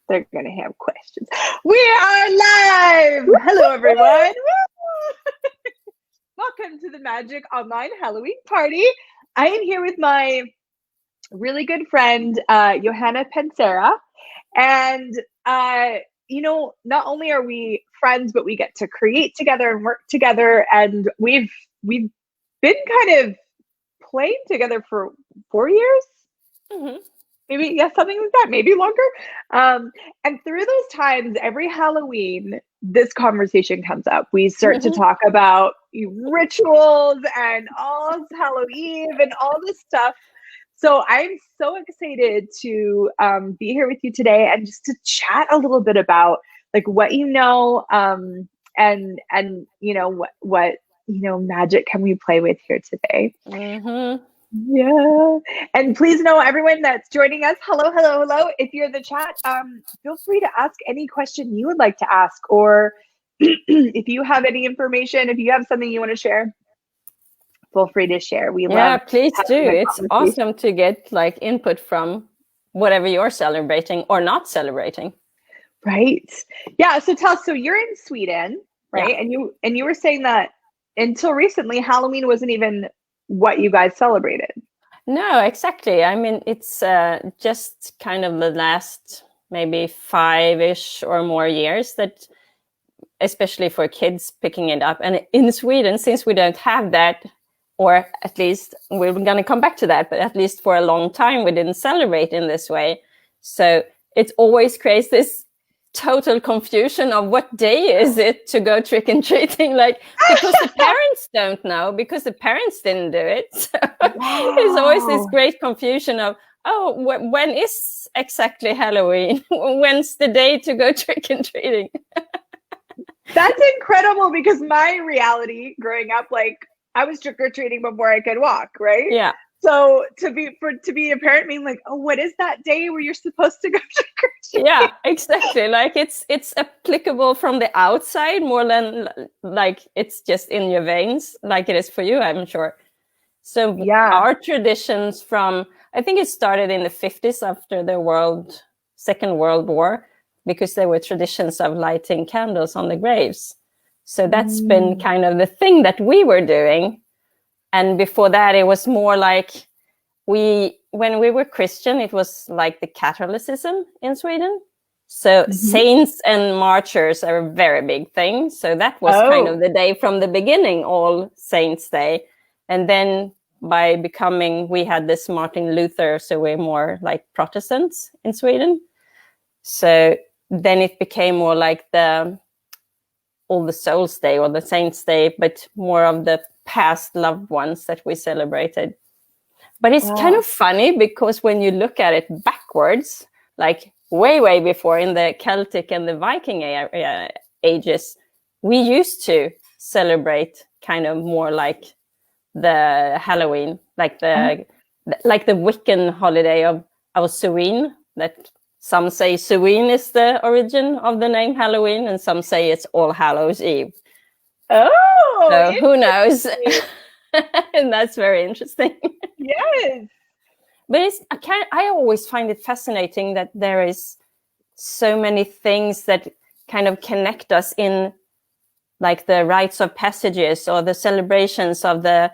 they're going to have questions. We are live. Hello, everyone. Welcome to the Magic Online Halloween Party. I am here with my really good friend, Johana Pansera. And, not only are we friends, but we get to create together and work together. And we've been kind of playing together for 4 years. Mm-hmm. Maybe, yeah, something like that, maybe longer. And through those times, every Halloween, this conversation comes up. We start to talk about rituals and all Hallow Eve and all this stuff. So I'm so excited to be here with you today and just to chat a little bit about like what you know, and what magic can we play with here today. Mm-hmm. Yeah. And please know everyone that's joining us, hello. If you're in the chat, feel free to ask any question you would like to ask, or if you have any information, if you have something you want to share, feel free to share. Please do. It's awesome to get like input from whatever you're celebrating or not celebrating. Right. Yeah. So tell us, so you're in Sweden, right? Yeah. And you were saying that until recently, Halloween wasn't even what you guys celebrated. No, exactly. I mean, it's just kind of the last maybe 5-ish or more years that, especially for kids, picking it up. And in Sweden, since we don't have that, or at least we're going to come back to that, but at least for a long time, we didn't celebrate in this way. So it always creates this total confusion of what day is it to go trick-and-treating, like, because the parents don't know, because the parents didn't do it. So there's always this great confusion of, when is exactly Halloween? When's the day to go trick-and-treating? That's incredible, because my reality growing up, like, I was trick-or-treating before I could walk, right? Yeah. So to be a parent being like, oh, what is that day where you're supposed to go trick-or-treating? Yeah, exactly. Like it's applicable from the outside more than like it's just in your veins, like it is for you, I'm sure. So our traditions from, I think it started in the 50s after the Second World War, because there were traditions of lighting candles on the graves. So that's been kind of the thing that we were doing. And before that, it was more like when we were Christian, it was like the Catholicism in Sweden. So saints and martyrs are a very big thing. So that was kind of the day from the beginning, All Saints Day. And then by we had this Martin Luther, so we're more like Protestants in Sweden. So then it became more like All the Souls Day or the Saints Day, but more of the past loved ones that we celebrated. But it's kind of funny, because when you look at it backwards, like way before in the Celtic and the Viking ages, we used to celebrate kind of more like the Halloween, like the Wiccan holiday of Samhain, that some say Samhain is the origin of the name Halloween, and some say it's All Hallows Eve. Oh, so who knows? And that's very interesting. Yes. But I always find it fascinating that there is so many things that kind of connect us in, like the rites of passages or the celebrations of the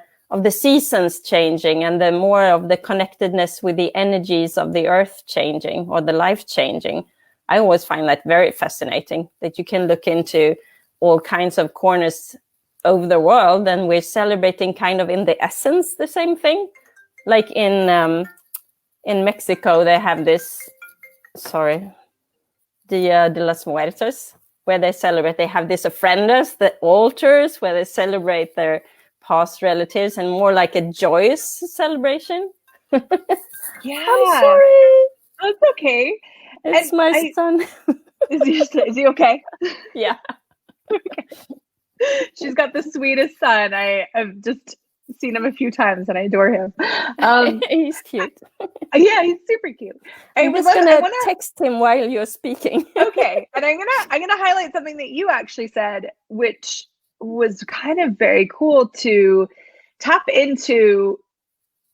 seasons changing, and the more of the connectedness with the energies of the earth changing or the life changing. I always find that very fascinating, that you can look into all kinds of corners over the world, and we're celebrating kind of in the essence the same thing. Like in Mexico, they have this, Dia de los Muertos, where they have these ofrendas, the altars, where they celebrate their past relatives, and more like a joyous celebration. Yeah. I'm sorry. That's okay. It's my son. Is he okay? Yeah. Okay. She's got the sweetest son. I have just seen him a few times and I adore him. He's cute. Yeah, he's super cute. I'm just gonna text him while you're speaking. Okay, and I'm gonna highlight something that you actually said, which was kind of very cool, to tap into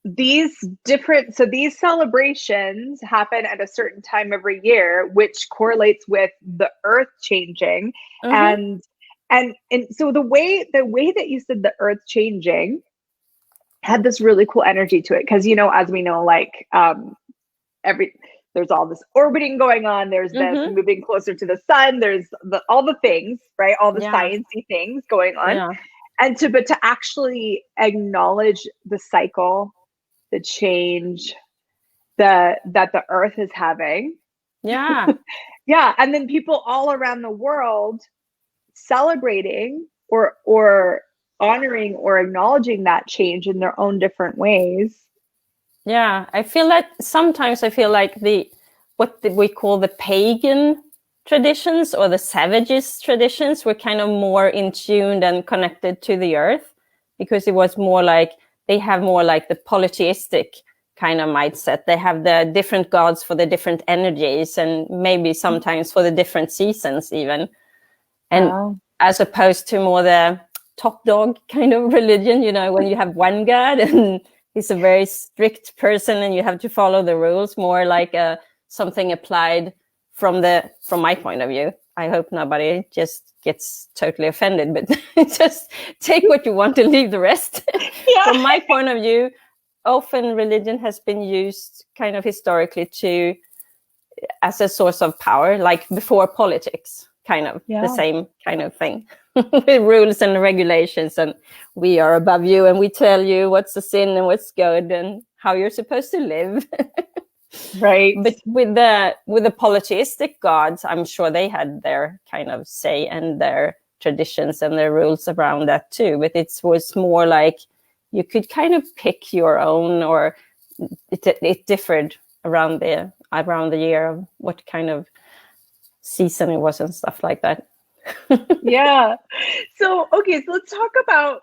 these celebrations happen at a certain time every year, which correlates with the earth changing. And so the way that you said the earth changing had this really cool energy to it, because as we know, like there's all this orbiting going on, there's this moving closer to the sun, there's all the things, right, all the sciencey things going on. And but to actually acknowledge the cycle, the change that the earth is having. Yeah. And then people all around the world celebrating or honoring or acknowledging that change in their own different ways. Yeah, I feel like sometimes what we call the pagan traditions or the savages traditions were kind of more in tune and connected to the earth, because it was more like they have more like the polytheistic kind of mindset. They have the different gods for the different energies, and maybe sometimes for the different seasons even. And as opposed to more the top dog kind of religion, when you have one god and he's a very strict person and you have to follow the rules, more like something applied from my point of view. I hope nobody just gets totally offended, but just take what you want and leave the rest. From my point of view, often religion has been used kind of historically as a source of power, like before politics, kind of the same kind of thing. With rules and regulations, and we are above you and we tell you what's a sin and what's good and how you're supposed to live. Right. But with the polytheistic gods, I'm sure they had their kind of say and their traditions and their rules around that too. But it was more like you could kind of pick your own, or it differed around the year of what kind of season it was and stuff like that. So let's talk about,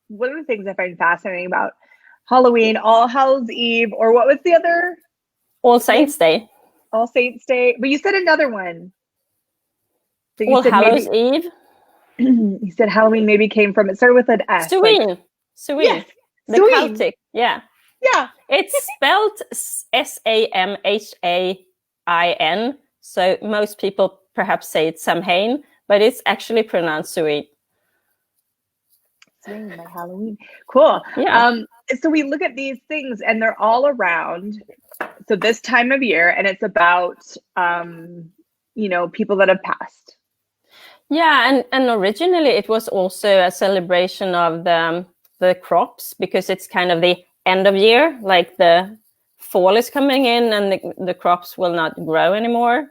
one of the things I find fascinating about Halloween, All Hallows Eve, or what was the other? All Saints Day. All Saints Day. But you said another one. So All Hallows Eve. You said Halloween maybe came from, it started with an S. Samhain. Yes. The Celtic. Yeah. It's spelled Samhain. So most people perhaps say it's Samhain, but it's actually pronounced Samhain. Samhain, like Halloween. Cool. Yeah. So we look at these things and they're all around. So this time of year, and it's about, people that have passed. Yeah. And originally it was also a celebration of the crops, because it's kind of the end of year, like the fall is coming in and the crops will not grow anymore,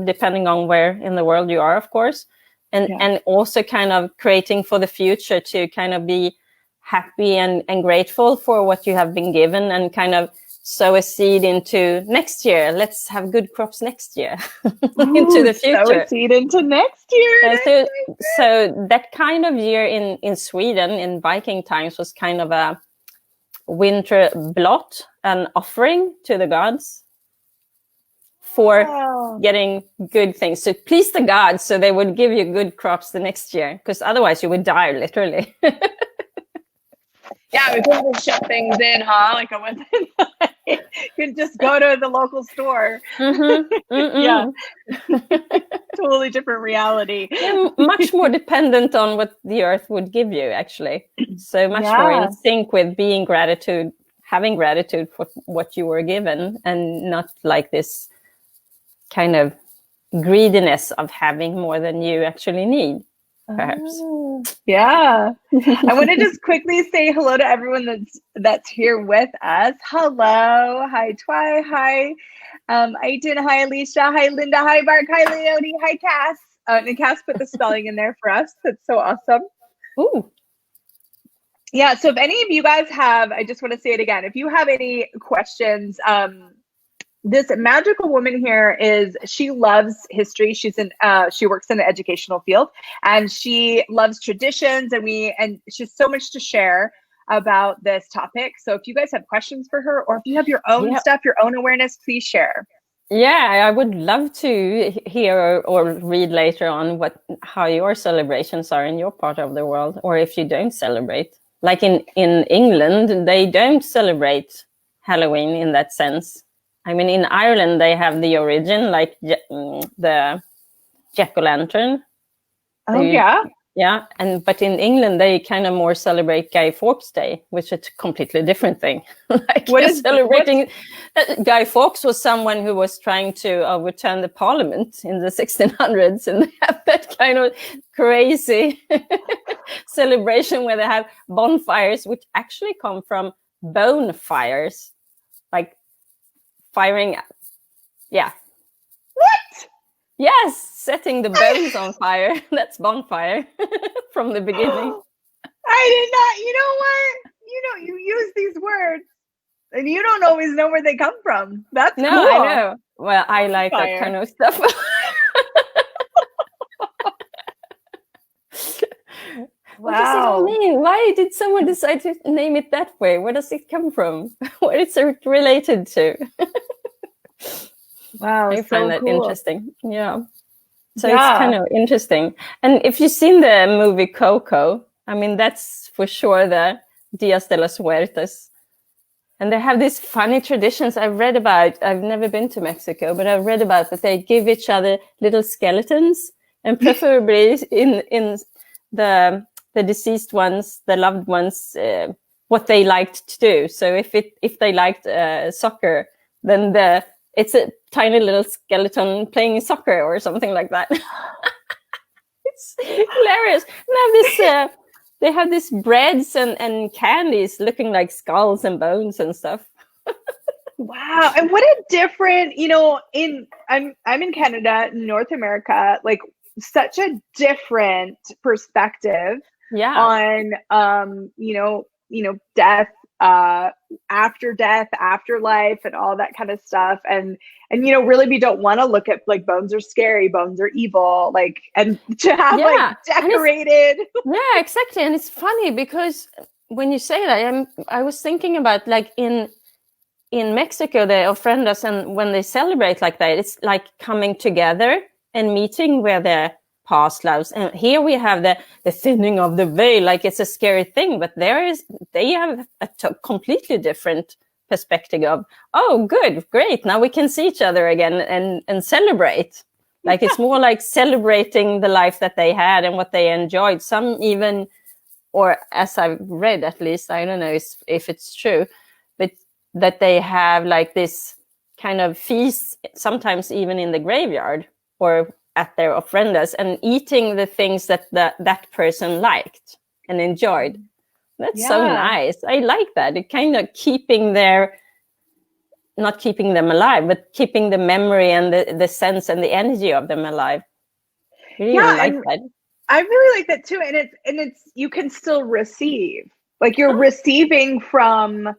depending on where in the world you are, of course. And also kind of creating for the future to kind of be happy and grateful for what you have been given, and kind of sow a seed into next year. Let's have good crops next year. Into the future. Sow a seed into next year. So that kind of year in Sweden in Viking times was kind of a winter blot, an offering to the gods for getting good things, to please the gods, so they would give you good crops the next year, because otherwise you would die, literally. We couldn't ship things in, huh? Like you could just go to the local store. Totally different reality. Much more dependent on what the earth would give you, actually. So much more in sync with having gratitude for what you were given, and not like this kind of greediness of having more than you actually need, perhaps. I want to just quickly say hello to everyone that's here with us. Hello. Hi, Twy. Hi, Aiton. Hi, Alicia. Hi, Linda. Hi, Mark. Hi, Leonie. Hi, Cass. And Cass put the spelling in there for us. That's so awesome. Ooh. Yeah, so if any of you guys have, I just want to say it again, if you have any questions, this magical woman here she loves history. She works in the educational field, and she loves traditions, and she has so much to share about this topic. So if you guys have questions for her, or if you have your own stuff, your own awareness, please share. Yeah, I would love to hear or read later on how your celebrations are in your part of the world, or if you don't celebrate. like in England, they don't celebrate Halloween in that sense. I mean, in Ireland, they have the origin, like the jack-o'-lantern. Oh, yeah. Yeah, but in England they kind of more celebrate Guy Fawkes Day, which is a completely different thing. Like what is celebrating? Guy Fawkes was someone who was trying to overturn the Parliament in the 1600s, and they have that kind of crazy celebration where they have bonfires, which actually come from bone fires, like firing. Yeah. What? Yes, setting the bones on fire. That's bonfire from the beginning. I did not. You know what? You use these words and you don't always know where they come from. That's no, cool. I know. Well, I like that kind of stuff. What does it all mean? Why did someone decide to name it that way? Where does it come from? What is it related to? Wow, I find that cool. interesting. Yeah. So it's kind of interesting. And if you've seen the movie Coco, I mean, that's for sure the Dias de los Muertos. And they have these funny traditions I've read about. I've never been to Mexico, but I've read about that they give each other little skeletons, and preferably in the deceased ones, the loved ones, what they liked to do. So if they liked soccer, then it's a tiny little skeleton playing soccer or something like that. It's hilarious. And they have this breads and candies looking like skulls and bones and stuff. Wow. And what a different, I'm in Canada, North America, like such a different perspective on, death, after death, afterlife, and all that kind of stuff. And really, we don't want to look at like bones are scary, bones are evil, like, and to have like decorated. Yeah, exactly. And it's funny because when you say that, I was thinking about like in Mexico, they ofrendas, and when they celebrate like that, it's like coming together and meeting where their past lives. And here we have the thinning of the veil, like it's a scary thing, but they have a completely different perspective of, oh, good, great, now we can see each other again and celebrate. Like it's more like celebrating the life that they had and what they enjoyed. Some even, or as I've read at least, I don't know if it's true, but that they have like this kind of feast, sometimes even in the graveyard or at their ofrendas, and eating the things that that person liked and enjoyed. That's so nice. I like that. It kind of not keeping them alive, but keeping the memory and the sense and the energy of them alive. Really like that. I really like that too. And it's you can still receive. Like you're receiving from,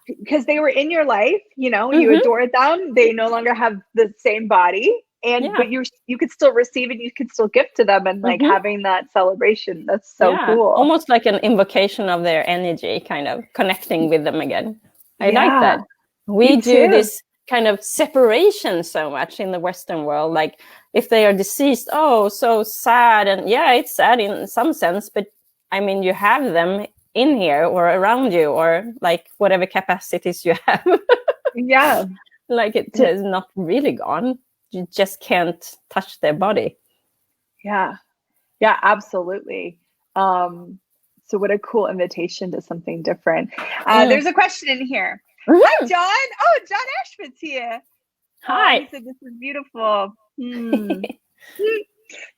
because they were in your life, you adored them. They no longer have the same body. But you could still receive and you could still give to them, and like having that celebration. That's so cool. Almost like an invocation of their energy, kind of connecting with them again. I like that. We do this kind of separation so much in the Western world. Like if they are deceased, oh, so sad. And it's sad in some sense, but I mean, you have them in here or around you, or like whatever capacities you have. Like it is not really gone. You just can't touch their body. Yeah, absolutely. So what a cool invitation to something different. There's a question in here. Hi, John. Oh, John Ashford's here. Hi. He said this is beautiful.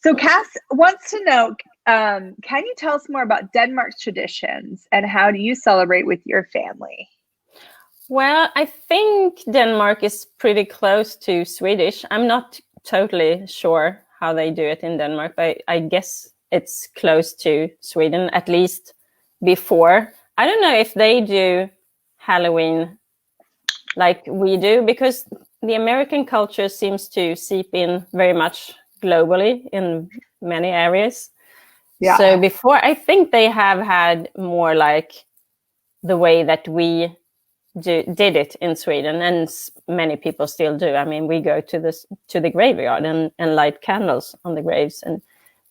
So Cass wants to know, can you tell us more about Denmark's traditions and how do you celebrate with your family? Well, I think Denmark is pretty close to Swedish. I'm not totally sure how they do it in Denmark, but I guess it's close to Sweden, at least before. I don't know if they do Halloween like we do, because the American culture seems to seep in very much globally in many areas. So before, I think they have had more like the way that we did it in Sweden, and many people still do. I mean, we go to the graveyard and light candles on the graves, and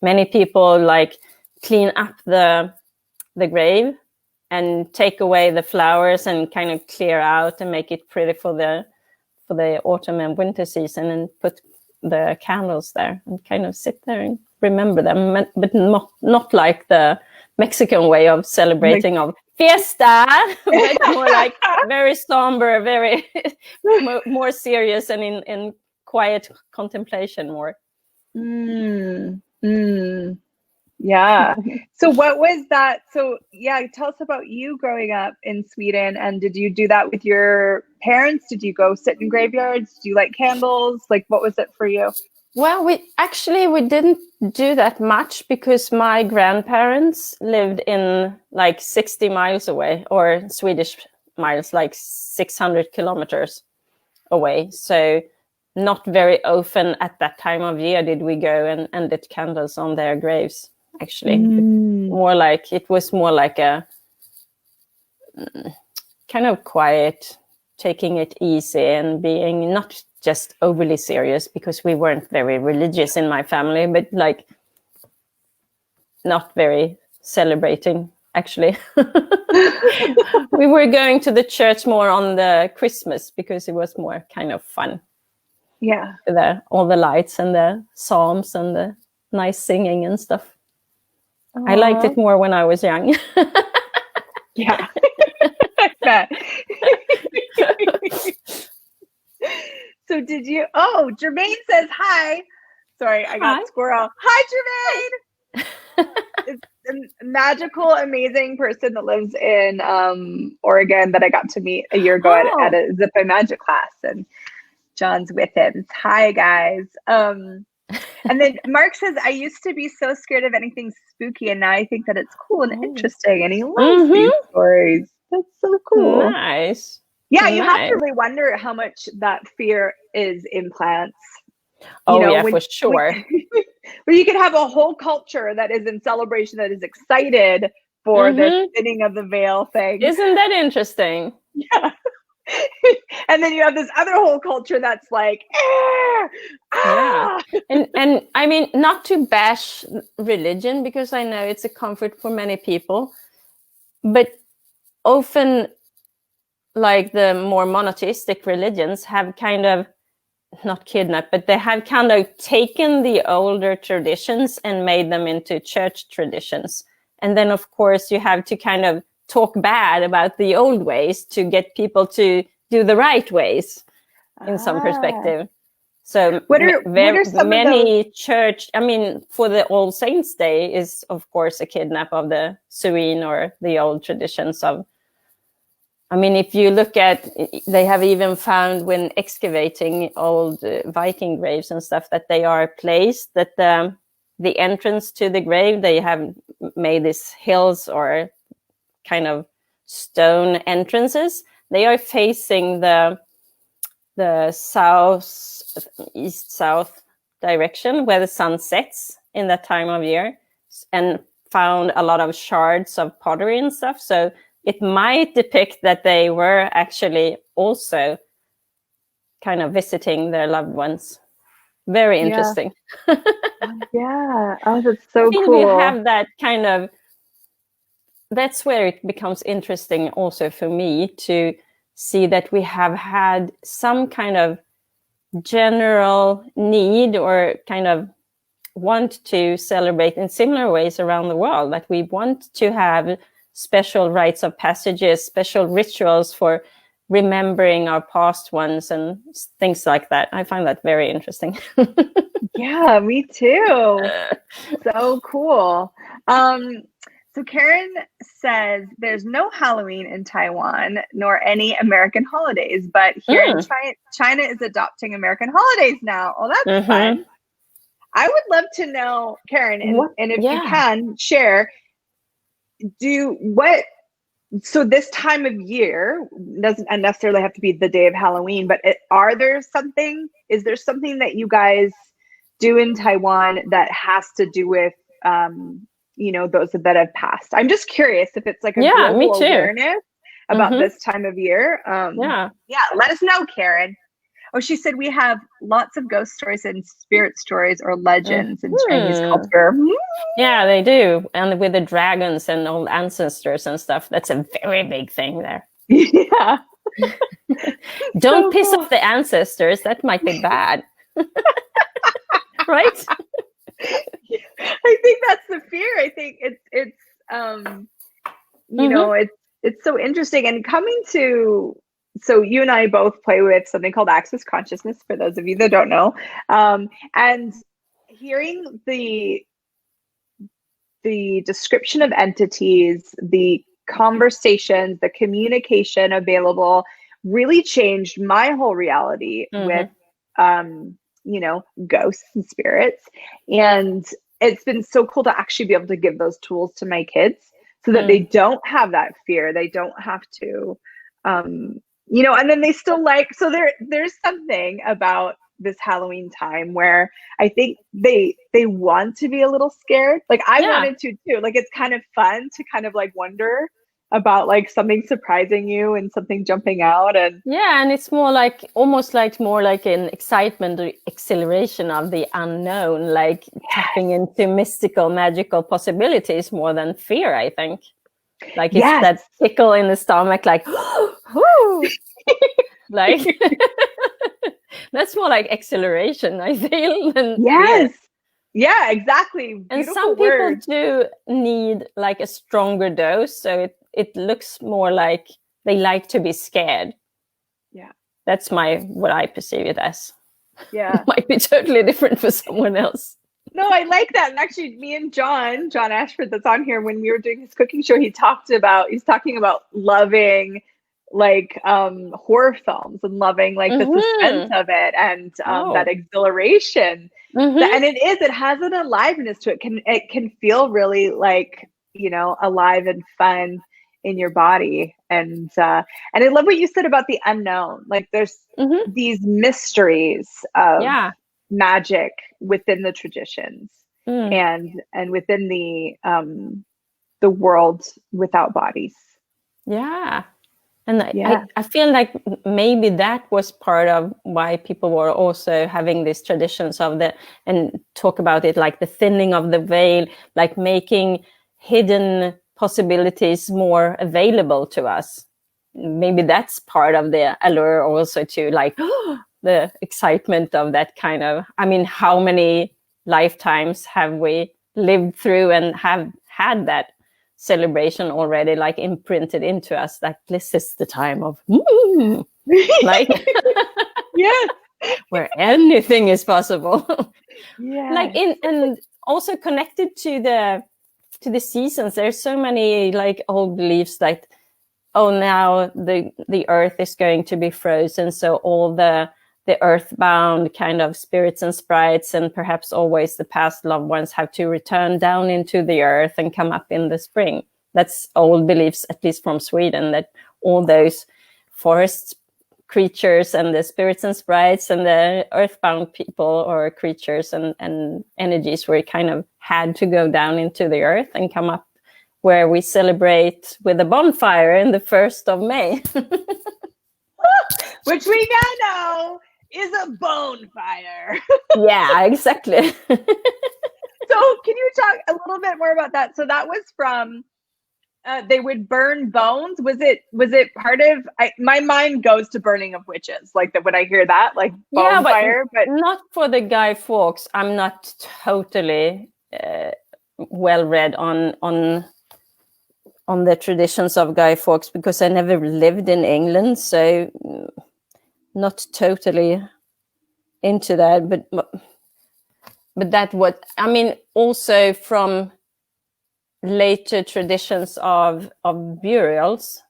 many people like clean up the grave and take away the flowers and kind of clear out and make it pretty for the autumn and winter season, and put the candles there and kind of sit there and remember them, but not like the Mexican way of celebrating of fiesta, but more like very somber, very more serious, and in quiet contemplation more. Yeah. So what was that? So yeah, tell us about you growing up in Sweden. And did you do that with your parents? Did you go sit in graveyards? Do you like candles? Like, what was it for you? Well, we didn't do that much, because my grandparents lived in like 60 miles away, or Swedish miles, like 600 kilometers away. So not very often at that time of year did we go and lit candles on their graves, actually. It was more like a kind of quiet, taking it easy and being not just overly serious, because we weren't very religious in my family, but like not very celebrating, actually. We were going to the church more on the Christmas, because it was more kind of fun. Yeah. All the lights and the psalms and the nice singing and stuff. Aww. I liked it more when I was young. Yeah. I bet. So did you, Jermaine says hi. Sorry, I got squirrel. Hi, Jermaine. It's a magical, amazing person that lives in Oregon that I got to meet a year ago at a Zip and Magic class, and John's with him. Hi, guys. And then Mark says, I used to be so scared of anything spooky, and now I think that it's cool and interesting, and he loves these stories. That's so cool. Nice. Yeah, you have to really wonder how much that fear is in plants. For sure. Where you could have a whole culture that is in celebration, that is excited for the thinning of the veil thing. Isn't that interesting? Yeah. And then you have this other whole culture that's like, yeah. And I mean, not to bash religion, because I know it's a comfort for many people, but often, like the more monotheistic religions have kind of not kidnapped, but they have kind of taken the older traditions and made them into church traditions. And then, of course, you have to kind of talk bad about the old ways to get people to do the right ways in some perspective. So what are some many of those? Church, I mean, for the All Saints Day is, of course, a kidnap of the Samhain or the old traditions of, I mean, if you look at, they have even found when excavating old Viking graves and stuff that they are placed, that the entrance to the grave, they have made these hills or kind of stone entrances. They are facing the east-south direction where the sun sets in that time of year, and found a lot of shards of pottery and stuff. So it might depict that they were actually also kind of visiting their loved ones. Very interesting. Yeah. Oh, that's so cool. We have that kind of, that's where it becomes interesting also for me to see that we have had some kind of general need or kind of want to celebrate in similar ways around the world, that we want to have special rites of passages, special rituals for remembering our past ones and things like that. I find that very interesting. Yeah, me too. So cool. So Karen says there's no Halloween in Taiwan nor any American holidays, but here in China is adopting American holidays now. Oh, that's fun. I would love to know, Karen, and if you can share, so this time of year doesn't necessarily have to be the day of Halloween, but is there something that you guys do in Taiwan that has to do with, those that have passed? I'm just curious if it's like a global awareness about this time of year. Let us know, Karen. Oh, she said we have lots of ghost stories and spirit stories or legends in Chinese culture. Yeah, they do. And with the dragons and old ancestors and stuff, that's a very big thing there. Yeah. Don't piss off the ancestors. That might be bad. Right? I think that's the fear. I think it's you know, it's so interesting. And coming to, so you and I both play with something called Access Consciousness, for those of you that don't know. And hearing the description of entities, the conversations, the communication available really changed my whole reality with you know, ghosts and spirits. And it's been so cool to actually be able to give those tools to my kids so that they don't have that fear. They don't have to, you know, and then they still like, so there's something about this Halloween time where I think they want to be a little scared. Like I wanted to too. Like it's kind of fun to kind of like wonder about like something surprising you and something jumping out. And and it's more like almost like more like an excitement or exhilaration of the unknown, like tapping into mystical, magical possibilities more than fear, I think. Like it's that tickle in the stomach, like like that's more like exhilaration, I feel. Yes. Yeah, exactly. Beautiful and some people do need like a stronger dose, so it looks more like they like to be scared. Yeah. That's what I perceive it as. Yeah. It might be totally different for someone else. No, I like that. And actually me and John Ashford that's on here, when we were doing his cooking show, he's talking about loving like horror films and loving like the suspense of it and that exhilaration. And it has an aliveness to it. It can feel really like, you know, alive and fun in your body. And I love what you said about the unknown. Like there's these mysteries of magic within the traditions and within the world without bodies. And I feel like maybe that was part of why people were also having these traditions of and talk about it like the thinning of the veil, like making hidden possibilities more available to us. Maybe that's part of the allure also to like the excitement of that kind of, I mean, how many lifetimes have we lived through and have had that celebration already like imprinted into us, like this is the time of like where anything is possible. Like and also connected to the seasons, there's so many like old beliefs like, oh, now the earth is going to be frozen, so all the earthbound kind of spirits and sprites and perhaps always the past loved ones have to return down into the earth and come up in the spring. That's old beliefs, at least from Sweden, that all those forest creatures and the spirits and sprites and the earthbound people or creatures and energies were kind of had to go down into the earth and come up where we celebrate with a bonfire in the 1st of May. Which we now know is a bonfire. Yeah, exactly. So can you talk a little bit more about that? So that was from, they would burn bones. Was it part of, my mind goes to burning of witches. Like that when I hear that, like bonfire. But not for the Guy Fawkes. I'm not totally well read on the traditions of Guy Fawkes because I never lived in England, so not totally into that. But that what I mean. Also from later traditions of burials,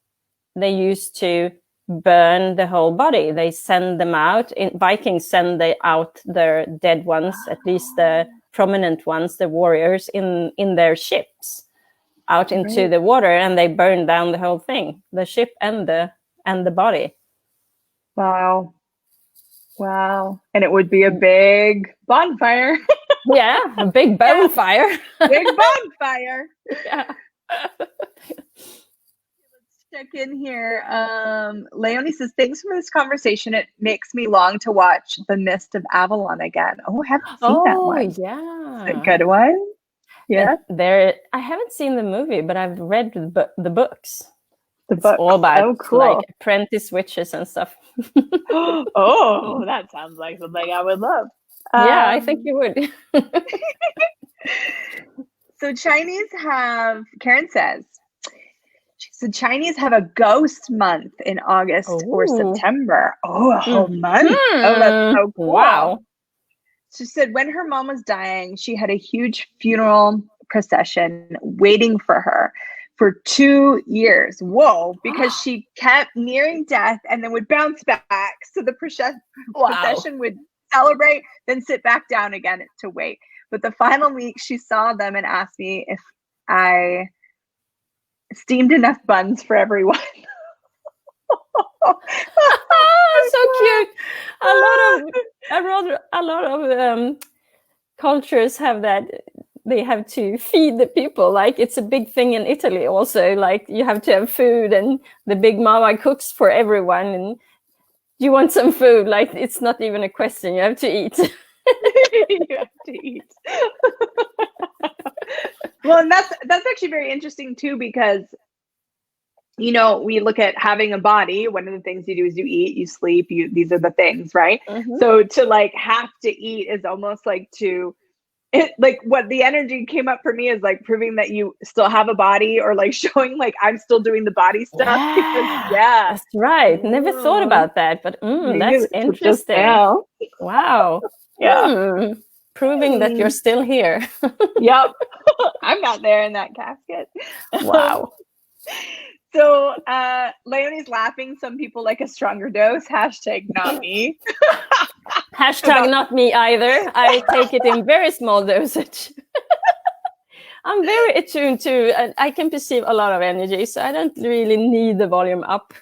they used to burn the whole body. They send them out. Vikings send out their dead ones, at least the prominent ones, the warriors, in their ships out into the water, and they burn down the whole thing, the ship and the body. Wow. And it would be a big bonfire. Yeah, a big bonfire. Big bonfire. Yeah. check in here. Leonie says, thanks for this conversation. It makes me long to watch The Mist of Avalon again. Oh, I haven't seen that one. Yeah. Is it a good one? Yeah. I haven't seen the movie, but I've read the books. It's all about cool. like apprentice witches and stuff. Oh, that sounds like something I would love. Yeah, I think you would. So Karen says, Chinese have a ghost month in August or September. Oh, a whole month. Oh, that's so cool. Wow. She said when her mom was dying, she had a huge funeral procession waiting for her for 2 years. Whoa, because she kept nearing death and then would bounce back. So the procession would celebrate, then sit back down again to wait. But the final week, she saw them and asked me if I steamed enough buns for everyone. So cute. A lot of cultures have that. They have to feed the people. Like it's a big thing in Italy also. Like you have to have food, and the big mama cooks for everyone. And you want some food? Like it's not even a question. You have to eat. You have to eat. Well, and that's actually very interesting too, because we look at having a body. One of the things you do is you eat, you sleep, these are the things, right? Mm-hmm. So to like have to eat is almost like what the energy came up for me is like proving that you still have a body, or like showing like I'm still doing the body stuff. That's right. Never thought about that, but that's interesting. Wow. Yeah. Proving that you're still here. Yep. I'm not there in that casket. Wow. So Leonie's laughing. Some people like a stronger dose. # not me. # not me either. I take it in very small dosage. I'm very attuned to, and I can perceive a lot of energy, so I don't really need the volume up.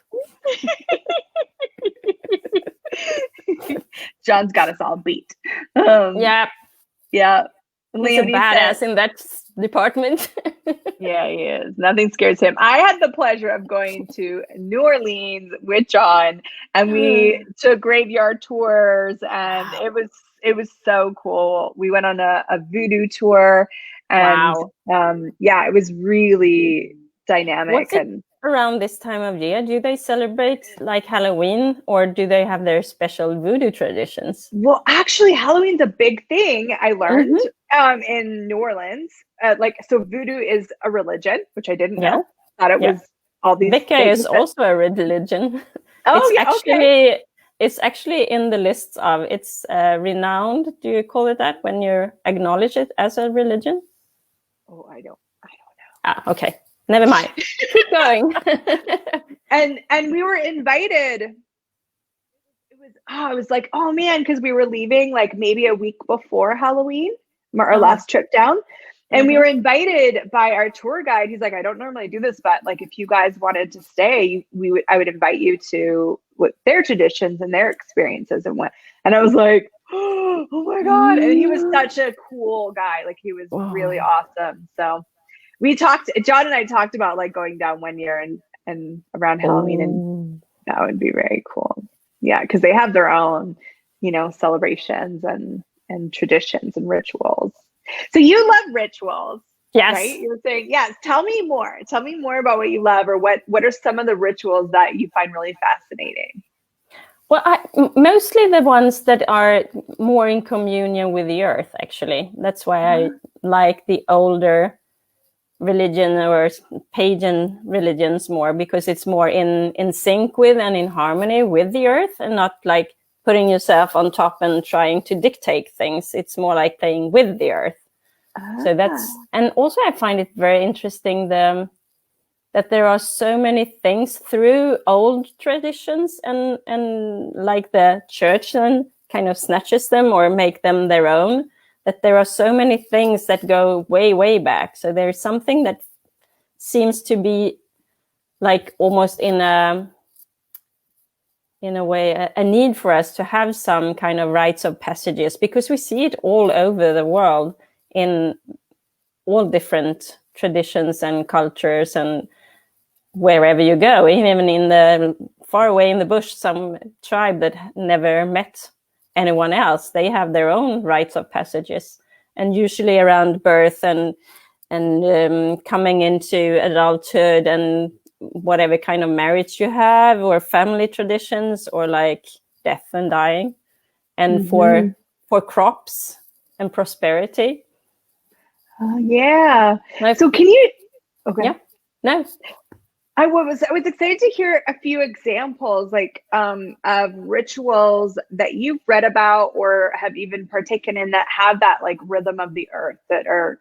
John's got us all beat. Yeah. He's a badass in that department. Yeah, he is. Nothing scares him. I had the pleasure of going to New Orleans with John, and we took graveyard tours, and it was so cool. We went on a voodoo tour, and it was really dynamic. Around this time of year, do they celebrate like Halloween, or do they have their special voodoo traditions? Well, actually, Halloween's a big thing. I learned in New Orleans. So voodoo is a religion, which I didn't know. Thought it was all these. Wicca is also a religion. It's actually in the lists of it's renowned. Do you call it that when you acknowledge it as a religion? Oh, I don't know. Okay. Never mind. Keep going. and we were invited. I was like, oh man, because we were leaving like maybe a week before Halloween, our last trip down. And we were invited by our tour guide. He's like, I don't normally do this, but like if you guys wanted to stay, I would invite you to what their traditions and their experiences and what. And I was like, oh my God. And he was such a cool guy. Like he was really awesome. So John and I talked about like going down one year and around Halloween, and that would be very cool. Yeah, because they have their own, celebrations and traditions and rituals. So you love rituals. Yes. Right? You were saying, yes. Tell me more. Tell me more about what you love, or what are some of the rituals that you find really fascinating? Well, mostly the ones that are more in communion with the earth, actually. That's why I like the older religion or pagan religions more, because it's more in sync with and in harmony with the earth, and not like putting yourself on top and trying to dictate things. It's more like playing with the earth. So and also I find it very interesting that there are so many things through old traditions, and like the church then kind of snatches them or make them their own. That there are so many things that go way, way back. So there's something that seems to be like almost in a way, a need for us to have some kind of rites of passages, because we see it all over the world in all different traditions and cultures. And wherever you go, even in the far away in the bush, some tribe that never met anyone else, they have their own rites of passages, and usually around birth and coming into adulthood and whatever kind of marriage you have, or family traditions, or like death and dying, and for crops and prosperity. Yeah. So can you? Okay. Yeah. No. I was excited to hear a few examples, like of rituals that you've read about or have even partaken in that have that like rhythm of the earth that are.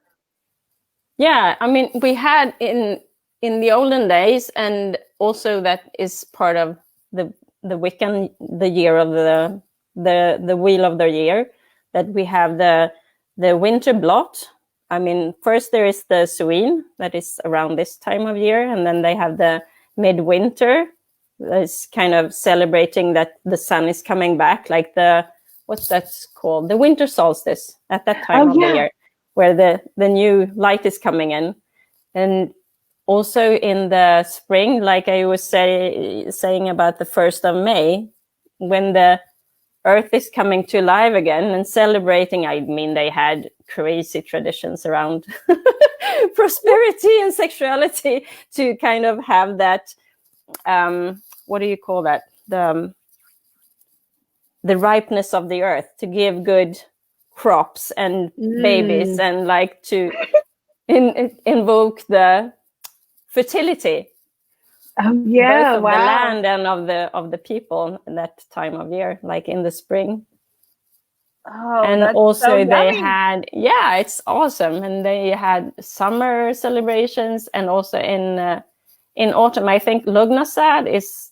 Yeah, I mean, we had in the olden days, and also that is part of the Wiccan, the year of the wheel of the year, that we have the winter blot. I mean, first there is the Samhain, that is around this time of year, and then they have the midwinter, that's kind of celebrating that the sun is coming back, like what's that called? The winter solstice at that time of the year, where the new light is coming in. And also in the spring, like I was saying about the 1st of May, when the earth is coming to life again and celebrating. I mean, they had crazy traditions around prosperity and sexuality to kind of have that, what do you call that? The ripeness of the earth, to give good crops and babies, and like to invoke the fertility. Oh yeah, both of the land and of the people in that time of year, like in the spring. Oh, and that's also so they yummy. had, yeah, it's awesome. And they had summer celebrations, and also in autumn. I think Lugnasad is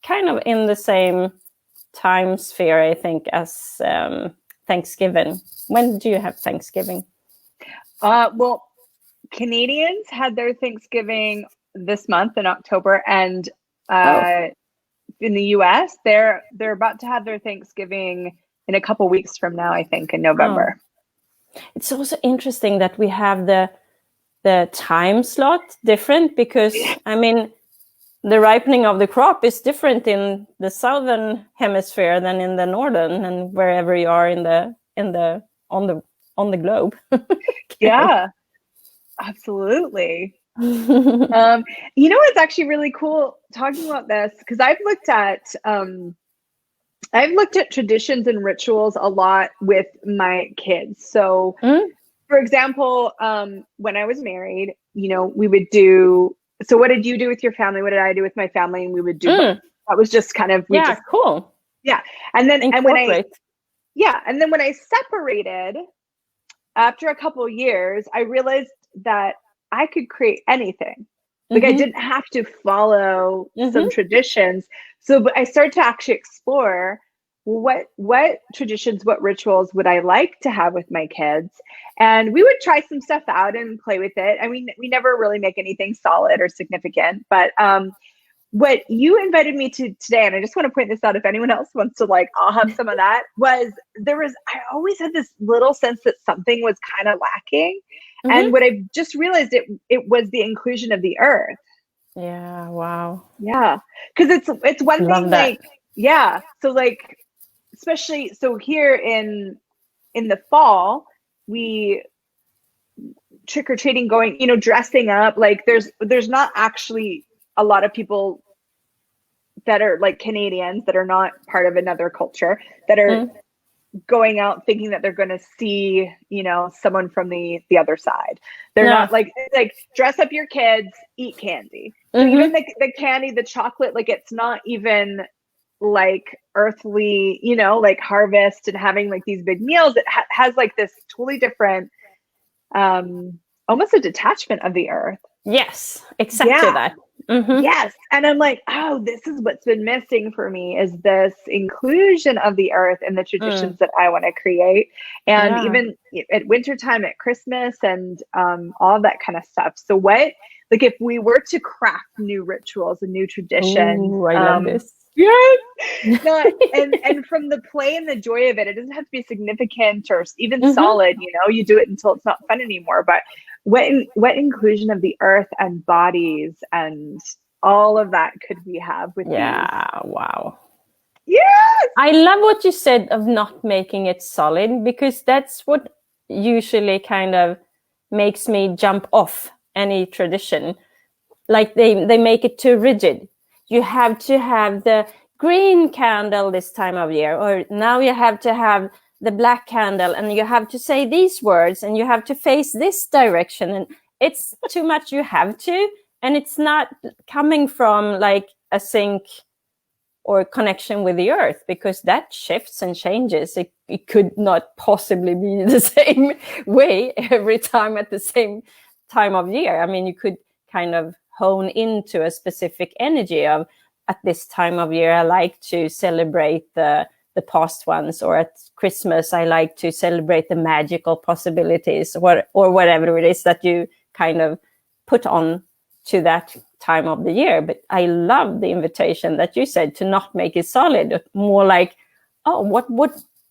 kind of in the same time sphere, I think, as Thanksgiving. When do you have Thanksgiving? Well, Canadians had their Thanksgiving this month in October, and in the US, they're about to have their Thanksgiving in a couple weeks from now, I think, in November. It's also interesting that we have the time slot different, because I mean, the ripening of the crop is different in the southern hemisphere than in the northern, and wherever you are on the globe. Yeah, absolutely. You know what's actually really cool talking about this, because I've looked at traditions and rituals a lot with my kids. So for example, when I was married, you know, we would do, so what did you do with your family? What did I do with my family? And we would do both. That was just kind of cool. Yeah. And then when I separated after a couple of years, I realized that I could create anything. Like I didn't have to follow some traditions. So I started to actually explore what traditions, what rituals would I like to have with my kids. And we would try some stuff out and play with it. I mean, we never really make anything solid or significant, but what you invited me to today, and I just want to point this out if anyone else wants to, like, I'll have some of that, I always had this little sense that something was kind of lacking. And what I've just realized, it was the inclusion of the earth. Yeah. Wow. Yeah. Because it's one thing, like, yeah. So like, especially, so here in the fall, we trick-or-treating, going, you know, dressing up, like there's not actually a lot of people that are like Canadians that are not part of another culture that are going out thinking that they're going to see, you know, someone from the other side. They're not like dress up your kids, eat candy. So even the candy, the chocolate, like it's not even like earthly, you know, like harvest and having like these big meals. It has like this totally different, almost a detachment of the earth. Yes, exactly that. Yes. And I'm like, oh, this is what's been missing for me, is this inclusion of the earth and the traditions that I want to create. And even at wintertime, at Christmas, and all that kind of stuff. So like if we were to craft new rituals and new traditions. Ooh, I love this. Yes. and from the play and the joy of it, it doesn't have to be significant or even solid, you know, you do it until it's not fun anymore. But what inclusion of the earth and bodies and all of that could we have with these? Wow. Yes! I love what you said of not making it solid, because that's what usually kind of makes me jump off any tradition. Like they make it too rigid. You have to have the green candle this time of year, or now you have to have the black candle, and you have to say these words, and you have to face this direction, and it's too much. You have to, and it's not coming from like a sync or connection with the earth, because that shifts and changes. It could not possibly be the same way every time at the same time of year. I mean, you could kind of hone into a specific energy of, at this time of year, I like to celebrate the past ones, or at Christmas, I like to celebrate the magical possibilities, or whatever it is that you kind of put on to that time of the year. But I love the invitation that you said to not make it solid, more like, oh, what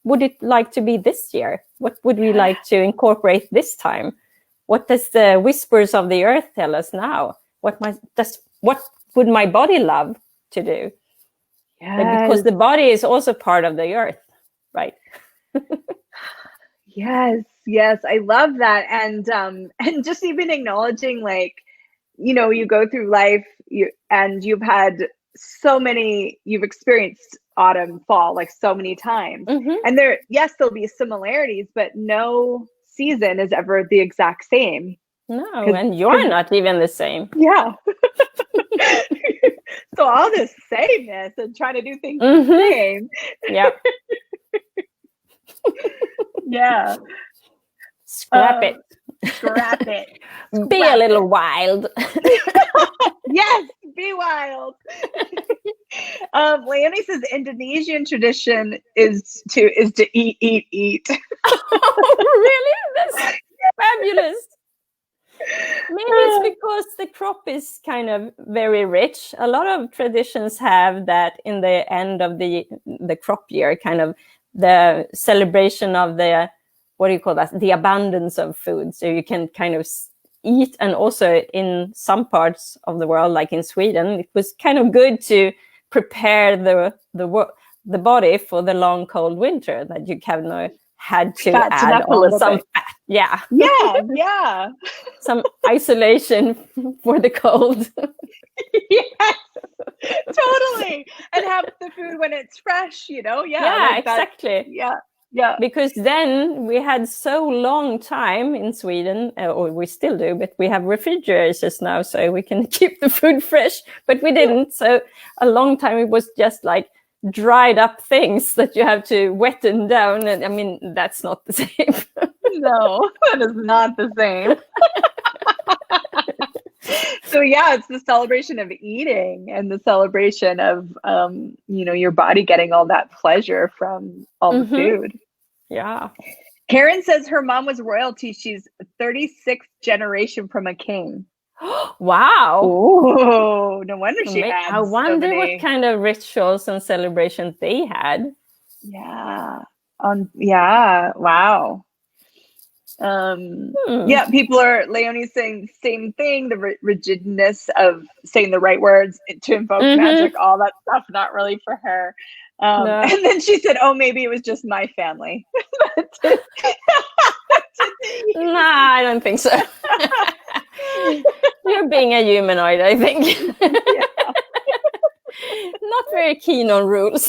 would it like to be this year? What would we like to incorporate this time? What does the whispers of the earth tell us now? What would my body love to do? Yes. Because the body is also part of the earth, right? Yes, I love that. And just even acknowledging, like, you know, you go through life, you've had you've experienced autumn, fall, like so many times. Mm-hmm. And there'll be similarities, but no season is ever the exact same. No, and you're not even the same. Yeah. So all this sameness and trying to do things the same. Yeah. Yeah. Scrap it. Be a little wild. Yes, be wild. Leonie says Indonesian tradition is to eat. Oh, really? That's fabulous. Maybe it's because the crop is kind of very rich. A lot of traditions have that in the end of the crop year, kind of the celebration of the, what do you call that? The abundance of food. So you can kind of eat. And also in some parts of the world, like in Sweden, it was kind of good to prepare the body for the long, cold winter, that you kind of had to add on some fat. Yeah. Some isolation for the cold. Yes, totally. And have the food when it's fresh, you know? Yeah, like exactly. Yeah. Because then we had so long time in Sweden, or we still do, but we have refrigerators now, so we can keep the food fresh, but we didn't. So a long time it was just like dried up things that you have to wetten down. And I mean, that's not the same. No, that is not the same. So yeah, it's the celebration of eating and the celebration of, your body getting all that pleasure from all the food. Yeah. Karen says her mom was royalty. She's 36th generation from a king. Wow. Oh, no wonder she had. I wonder what kind of rituals and celebrations they had. Yeah. Wow. Yeah, people are, Leonie's saying the same thing, the rigidness of saying the right words to invoke magic, all that stuff, not really for her. No. And then she said, oh, maybe it was just my family. Nah, I don't think so. You're being a humanoid, I think. Not very keen on rules.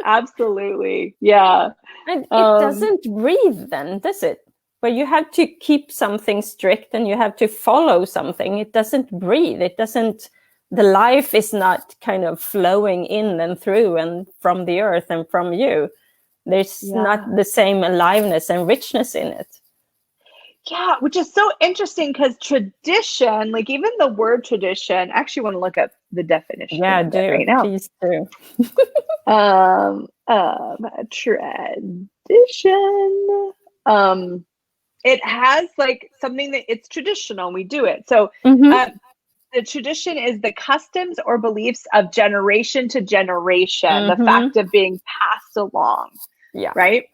Absolutely. Yeah. And it doesn't breathe then, does it? Where you have to keep something strict and you have to follow something. It doesn't breathe. The life is not kind of flowing in and through and from the earth and from you. There's not the same aliveness and richness in it. Yeah, which is so interesting because tradition, like even the word tradition, I actually want to look up the definition. Yeah, do. Right now. Please do. Tradition. It has like something that it's traditional. We do it. So the tradition is the customs or beliefs of generation to generation, the fact of being passed along. Yeah. Right.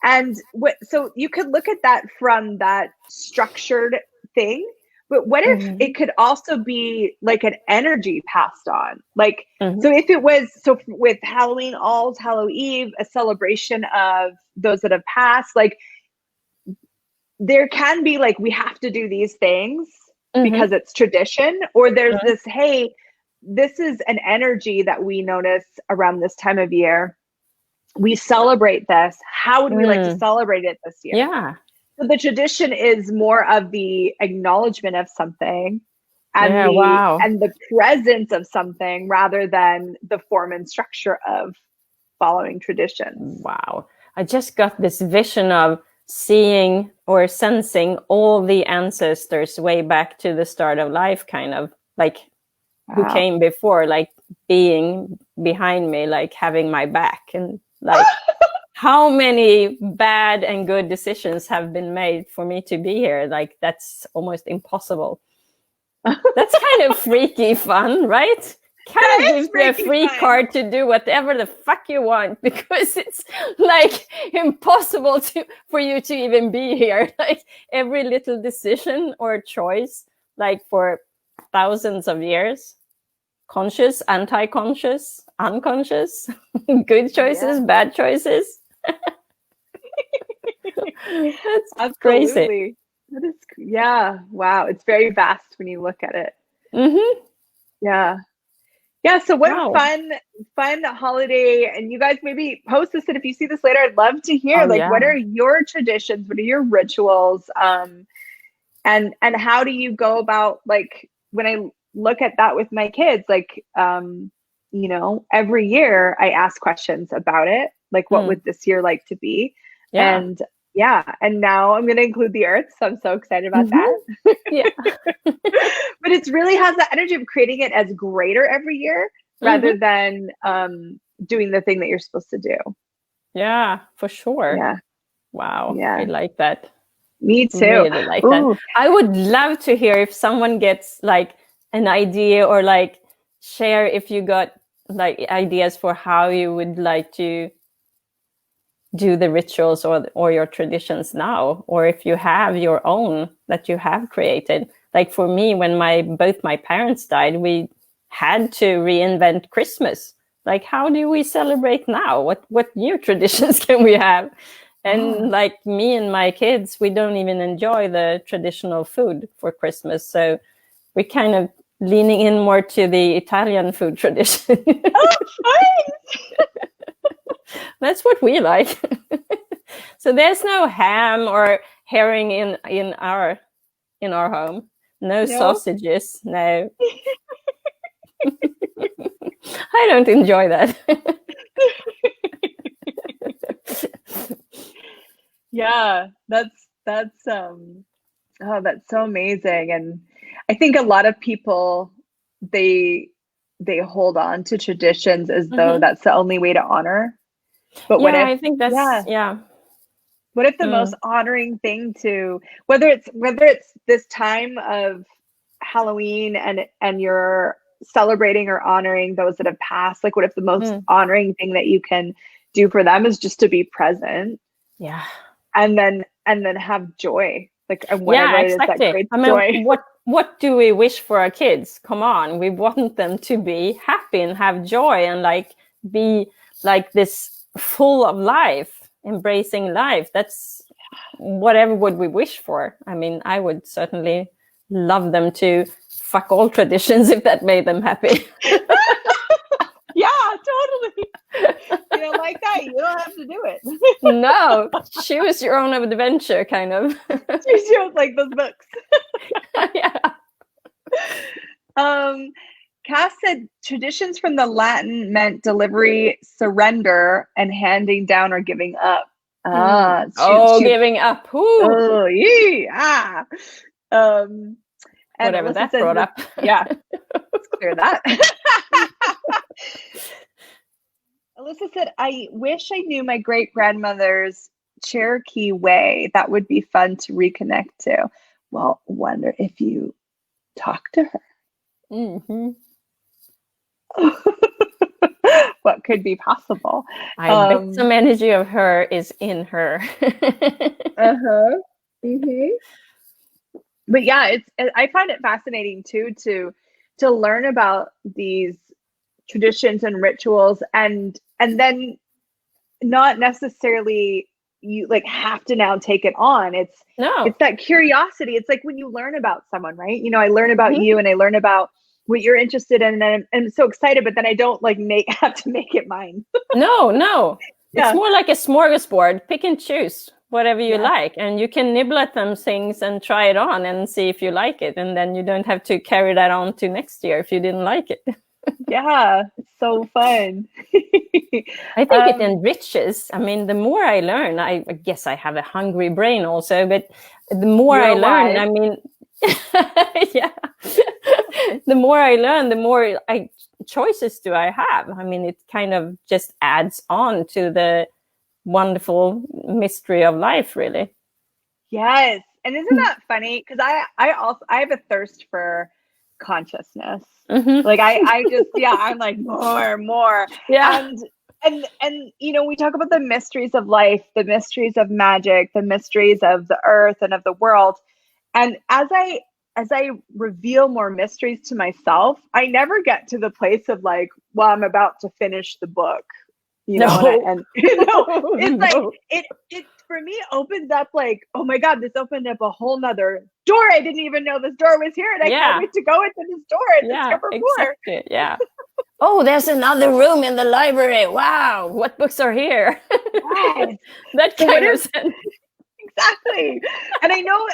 And so you could look at that from that structured thing, but what if it could also be like an energy passed on? Like, so if it was, so with Halloween, All's Hallow Eve, a celebration of those that have passed, like there can be like, we have to do these things because it's tradition, or there's this, hey, this is an energy that we notice around this time of year. We celebrate this. How would we like to celebrate it this year? Yeah. So the tradition is more of the acknowledgement of something and and the presence of something rather than the form and structure of following traditions. Wow. I just got this vision of seeing or sensing all the ancestors way back to the start of life, kind of like who came before, like being behind me, like having my back, and like how many bad and good decisions have been made for me to be here. Like that's almost impossible. That's kind of freaky fun, right? Kind of gives you a free card to do whatever the fuck you want, because it's like impossible for you to even be here. Like every little decision or choice, like for thousands of years, conscious, anti-conscious, unconscious, good choices, bad choices. That's crazy. That is, wow. It's very vast when you look at it. Yeah. So what a fun holiday. And you guys maybe post this, and if you see this later, I'd love to hear what are your traditions? What are your rituals? And how do you go about, like, when I look at that with my kids, like, you know, every year I ask questions about it. Like, what would this year like to be? And now I'm going to include the earth. So I'm so excited about that. But it really has that energy of creating it as greater every year rather than doing the thing that you're supposed to do. Yeah, for sure. Yeah. Wow. Yeah. I like that. Me too. Really like that. I would love to hear if someone gets like an idea, or like share if you got like ideas for how you would like to do the rituals or your traditions now, or if you have your own that you have created. Like for me, when both my parents died, we had to reinvent Christmas. Like, how do we celebrate now? What new traditions can we have? And like me and my kids, we don't even enjoy the traditional food for Christmas. So we're kind of leaning in more to the Italian food tradition. Fun! That's what we like. So there's no ham or herring in our home. No sausages. No. I don't enjoy that. Yeah, that's so amazing. And I think a lot of people, they hold on to traditions as though that's the only way to honor. But what if, I think that's what if the most honoring thing to, whether it's this time of Halloween and you're celebrating or honoring those that have passed, like what if the most honoring thing that you can do for them is just to be present? Yeah. And then have joy, like, and whatever it is that creates joy. What do we wish for our kids? Come on, we want them to be happy and have joy and like be like this full of life, embracing life. That's whatever would we wish for. I mean, I would certainly love them to fuck all traditions if that made them happy. Yeah, totally. You don't like that, you don't have to do it. No, choose your own adventure, kind of. Choose your own, like those books. Yeah. Cass said traditions from the Latin meant delivery, surrender, and handing down or giving up. Giving up. Ooh. Oh, yeah. And whatever Alyssa that brought up. Yeah, let's clear that. Alyssa said, I wish I knew my great-grandmother's Cherokee way. That would be fun to reconnect to. Well, wonder if you talk to her. what could be possible. I bet some energy of her is in her. Mm-hmm. But yeah, I find it fascinating too to learn about these traditions and rituals, and then not necessarily you like have to now take it on. It's that curiosity. It's like when you learn about someone, right? I learn about you, and I learn about what you're interested in, and I'm so excited, but then I don't like have to make it mine. No. It's more like a smorgasbord. Pick and choose whatever you like, and you can nibble at them things and try it on and see if you like it, and then you don't have to carry that on to next year if you didn't like it. Yeah, it's so fun. I think it enriches. I mean, the more I learn, I guess I have a hungry brain also, but the more I learn, I mean, yeah, the more I learn, the more choices do I have. I mean, it kind of just adds on to the wonderful mystery of life, really. Yes. And isn't that funny? Because I have a thirst for consciousness. Like I just I'm like more. Yeah. And we talk about the mysteries of life, the mysteries of magic, the mysteries of the earth and of the world. And as I reveal more mysteries to myself, I never get to the place of like, well, I'm about to finish the book. It's like it for me opens up like, oh my God, this opened up a whole nother door. I didn't even know this door was here, and I can't wait to go into this door and discover more. Yeah. Oh, there's another room in the library. Wow, what books are here? Yes. That kind of sense. Exactly. And I know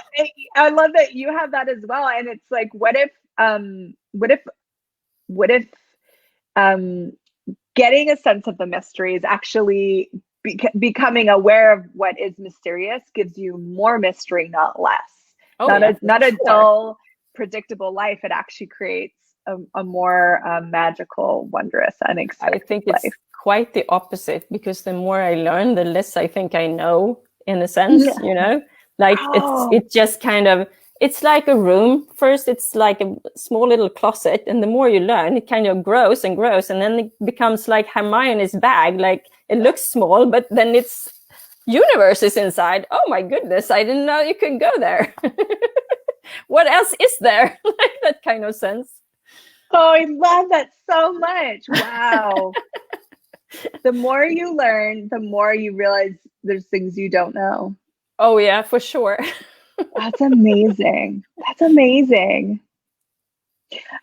I love that you have that as well. And it's like, what if getting a sense of the mysteries, actually becoming aware of what is mysterious, gives you more mystery, not less. Not a dull, predictable life. It actually creates a more magical, wondrous, unexpected I think it's life. Quite the opposite, because the more I learn, the less I think I know, in a sense, like it's just kind of, it's like a room. First, it's like a small little closet, and the more you learn, it kind of grows and grows, and then it becomes like Hermione's bag. Like it looks small, but then its universe is inside. Oh my goodness, I didn't know you could go there. What else is there? Like that kind of sense. Oh, I love that so much. Wow. The more you learn, the more you realize there's things you don't know. Oh yeah, for sure. That's amazing. That's amazing.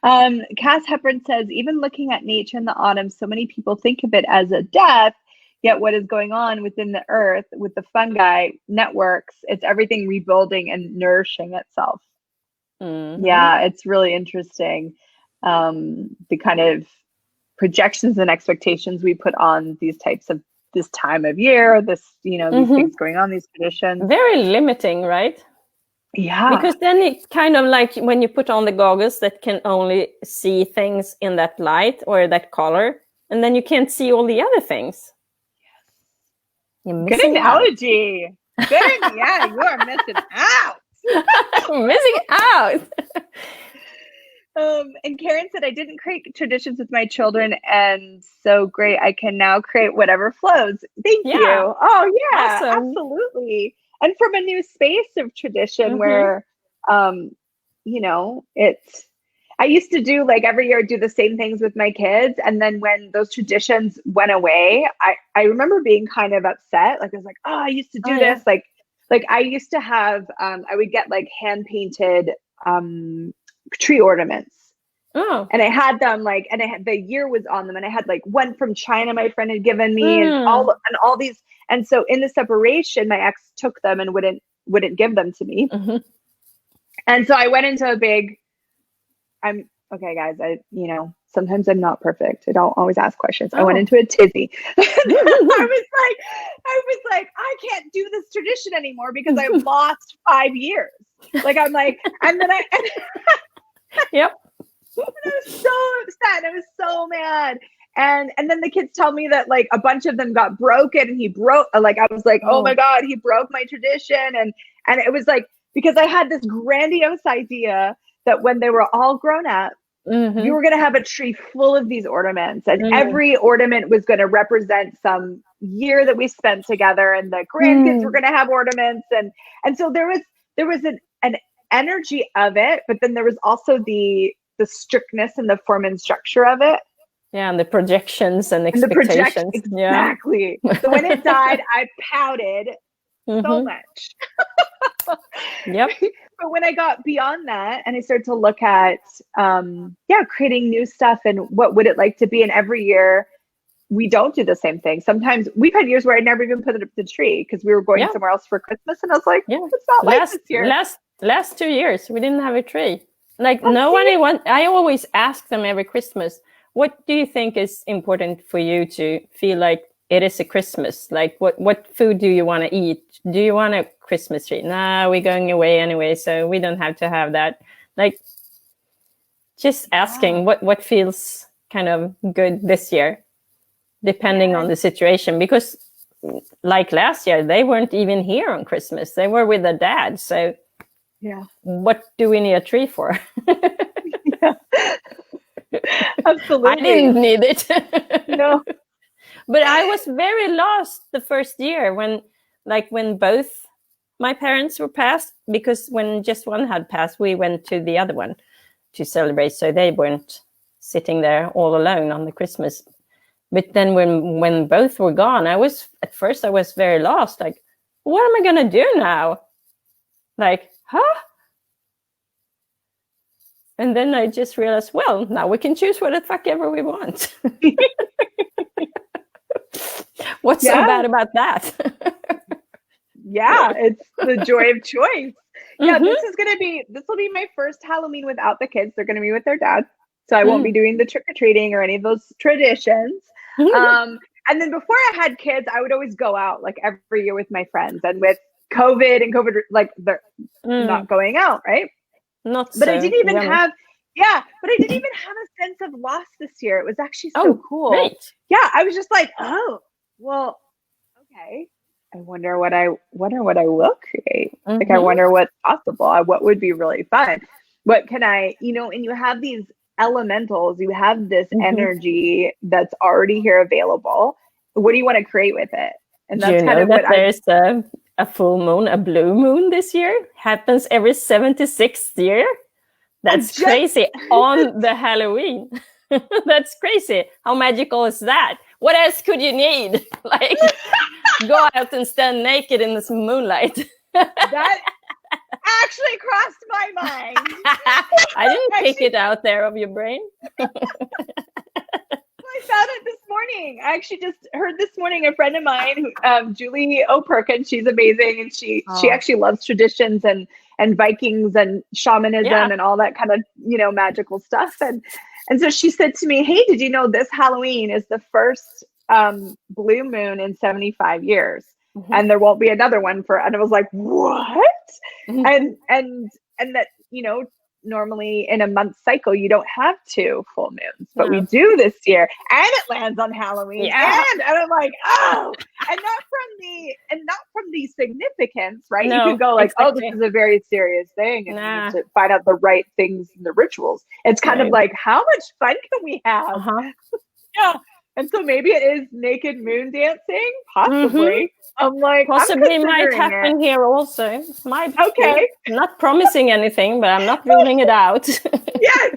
Cass Hepburn says, even looking at nature in the autumn, so many people think of it as a death, yet what is going on within the earth with the fungi networks, it's everything rebuilding and nourishing itself. Yeah, it's really interesting. The kind of projections and expectations we put on these types of this time of year, these things going on, these traditions. Very limiting, right? Yeah. Because then it's kind of like when you put on the goggles that can only see things in that light or that color, and then you can't see all the other things. Good analogy. Good. Yeah, you are missing out. Missing out. And Karen said, I didn't create traditions with my children, and so great. I can now create whatever flows. Thank you. Oh, yeah, awesome. Absolutely. And from a new space of tradition where, I used to do like every year, do the same things with my kids. And then when those traditions went away, I remember being kind of upset. Like I was like, oh, I used to do this. Yeah. Like I used to have, I would get like hand painted, tree ornaments. Oh. And I had them and the year was on them, and I had like one from China my friend had given me and all these. And so in the separation, my ex took them and wouldn't give them to me. And so I went into a big, okay, guys, sometimes I'm not perfect. I don't always ask questions. I went into a tizzy. I was like, I can't do this tradition anymore because I've lost 5 years. Like, I'm like, and then yep. And I was so upset. I was so mad. And then the kids tell me that like a bunch of them got broken, and he broke, like, I was like, oh my God, he broke my tradition. And it was like, because I had this grandiose idea that when they were all grown up you were going to have a tree full of these ornaments, and every ornament was going to represent some year that we spent together, and the grandkids were going to have ornaments. And so there was an energy of it, but then there was also the strictness and the form and structure of it. Yeah, and the projections and expectations. Exactly. So when it died, I pouted so much. Yep. But when I got beyond that and I started to look at, creating new stuff and what would it like to be, and every year we don't do the same thing. Sometimes we've had years where I never even put it up the tree because we were going somewhere else for Christmas, and I was like, it's not like this year. Last 2 years, we didn't have a tree. Like I always ask them every Christmas, what do you think is important for you to feel like it is a Christmas? Like what food do you want to eat? Do you want a Christmas tree? Nah, we're going away anyway, so we don't have to have that. Like just asking what feels kind of good this year, depending on the situation. Because like last year, they weren't even here on Christmas. They were with their dad. So what do we need a tree for? Absolutely. I didn't need it. No. But I was very lost the first year when both my parents were passed, because when just one had passed, we went to the other one to celebrate. So they weren't sitting there all alone on the Christmas. But then when both were gone, at first I was very lost. Like, what am I going to do now? Like, And then I just realized, well, now we can choose what the fuck ever we want. What's so bad about that? It's the joy of choice. Yeah, this will be my first Halloween without the kids. They're going to be with their dad. So I won't be doing the trick-or-treating or any of those traditions. And then before I had kids, I would always go out like every year with my friends. And with COVID, like they're not going out, right? But I didn't even have a sense of loss this year. It was actually so cool. Great. Yeah, I was just like, oh, well, okay. I wonder what I will create. Like, I wonder what's possible. What would be really fun? What can I, and you have these elementals, you have this energy that's already here available. What do you want to create with it? And that's kind of what there's a full moon, a blue moon this year. Happens every 76th year. That's crazy on the Halloween. That's crazy. How magical is that? What else could you need? Like, go out and stand naked in this moonlight. That actually crossed my mind. I didn't pick it out there of your brain. I found it this morning. I actually just heard this morning a friend of mine, Julie O'Perkins, she's amazing, and she actually loves traditions and Vikings and shamanism and all that kind of magical stuff. And so she said to me, "Hey, did you know this Halloween is the first blue moon in 75 years, and there won't be another one for?" And I was like, "What?" And that normally in a month cycle you don't have 2 full moons, but we do this year, and it lands on Halloween. And I'm like, oh, and not from the significance, right? You could go like, exactly. Oh, this is a very serious thing, and you need to find out the right things and the rituals. It's kind of like, how much fun can we have? Yeah. And so maybe it is naked moon dancing, possibly. I'm like, possibly might happen here also. Might okay. I'm not promising anything, but I'm not ruling it out. Yes.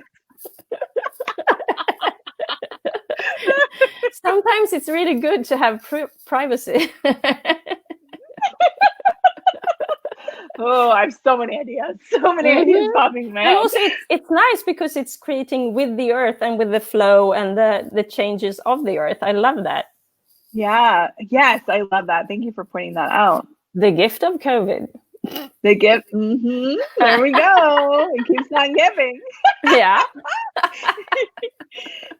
Sometimes it's really good to have privacy. Oh, I have so many ideas. So many ideas popping in my head. And also, it's nice because it's creating with the earth and with the flow and the changes of the earth. I love that. Yeah. Yes, I love that. Thank you for pointing that out. The gift of COVID. The gift. There we go. It keeps on giving. Yeah.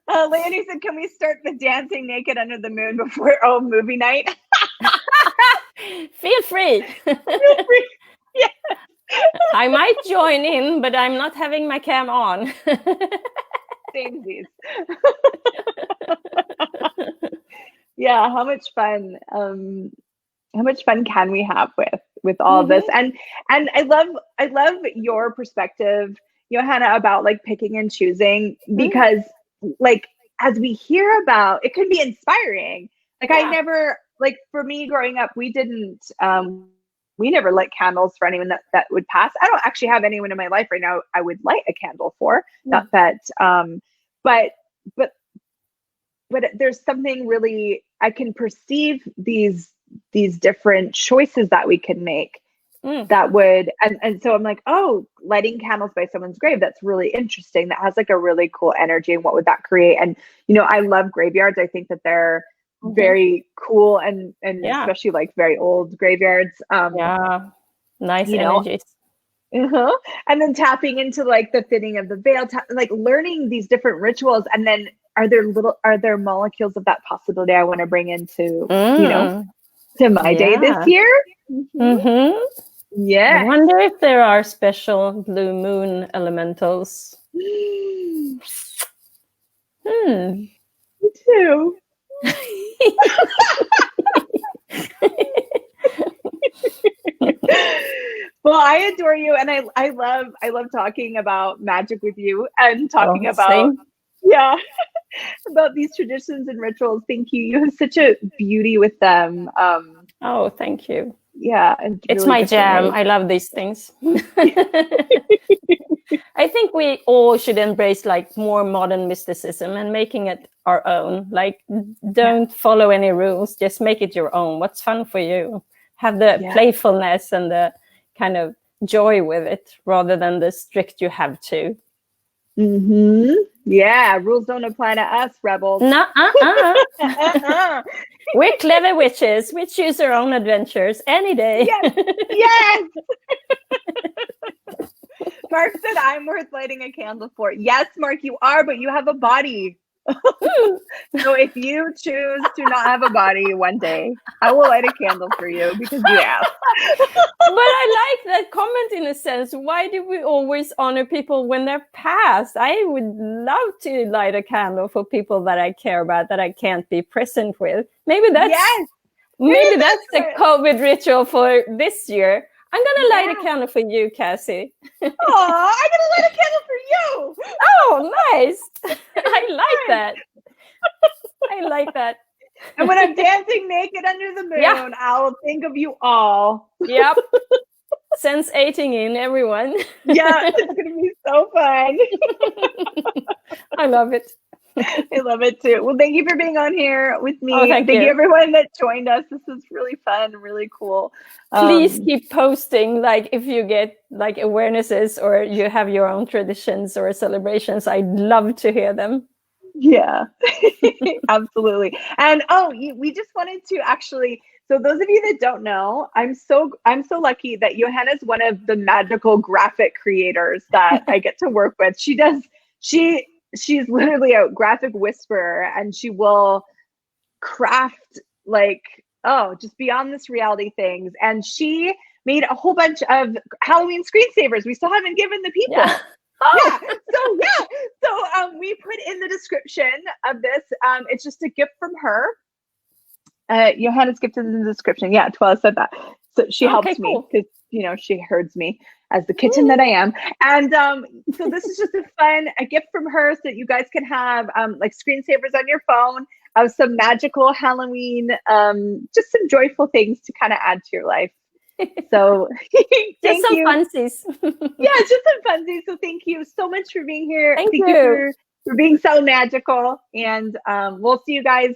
Leonie said, "Can we start the dancing naked under the moon before movie night?" Feel free. Feel free. Yes. I might join in, but I'm not having my cam on. Samesies. Yeah, how much fun can we have with all this? And I love your perspective. Johanna, about like picking and choosing, because like as we hear about, it can be inspiring. Like I never, like for me growing up, we never lit candles for anyone that would pass. I don't actually have anyone in my life right now I would light a candle for. Not that, but there's something really, I can perceive these different choices that we can make that would, and so I'm like, oh, lighting candles by someone's grave, that's really interesting. That has like a really cool energy, and what would that create? And I love graveyards. I think that they're very cool, and especially like very old graveyards. Nice energies. And then tapping into like the thinning of the veil, like learning these different rituals, and then are there molecules of that possibility I want to bring into to my day this year? Yeah. I wonder if there are special blue moon elementals. Me too. Well, I adore you, and I love talking about magic with you, and talking about about these traditions and rituals. Thank you. You have such a beauty with them. Oh, thank you. Yeah, it's really my jam. I love these things. I think we all should embrace like more modern mysticism and making it our own. Like, don't follow any rules. Just make it your own. What's fun for you? Have the playfulness and the kind of joy with it, rather than the strict you have to. Yeah, rules don't apply to us, rebels. We're clever witches. We choose our own adventures any day. Yes. Mark said, I'm worth lighting a candle for. Yes, Mark, you are, but you have a body. So if you choose to not have a body one day, I will light a candle for you, because you asked. But I like that comment in a sense. Why do we always honor people when they're passed? I would love to light a candle for people that I care about, that I can't be present with. Maybe that's the COVID ritual for this year. I'm gonna light a candle for you, Cassie. Oh, I'm gonna light a candle for you. Oh, nice. I like that. I like that. And when I'm dancing naked under the moon, I'll think of you all. Yep. Sense-ating in, everyone. Yeah, it's gonna be so fun. I love it. I love it too. Well, thank you for being on here with me. Thank you everyone that joined us. This was really fun, really cool. Please keep posting, like if you get like awarenesses or you have your own traditions or celebrations. I'd love to hear them. Yeah, absolutely. And we just wanted to actually, so those of you that don't know, I'm so lucky that Johanna is one of the magical graphic creators that I get to work with. She's literally a graphic whisperer, and she will craft like, just beyond this reality things. And she made a whole bunch of Halloween screensavers we still haven't given the people. So we put in the description of this. It's just a gift from her. Johanna's gift is in the description. Yeah, Twila said that. So she helps me because she herds me as the kitten that I am. And so this is just a gift from her, so that you guys can have like screensavers on your phone of some magical Halloween, just some joyful things to kind of add to your life. So just some funsies. Yeah, just some funsies. So thank you so much for being here. Thank you for being so magical. And we'll see you guys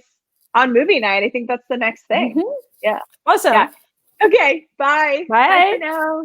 on movie night. I think that's the next thing. Yeah. Awesome. Yeah. Okay. Bye. Bye for now.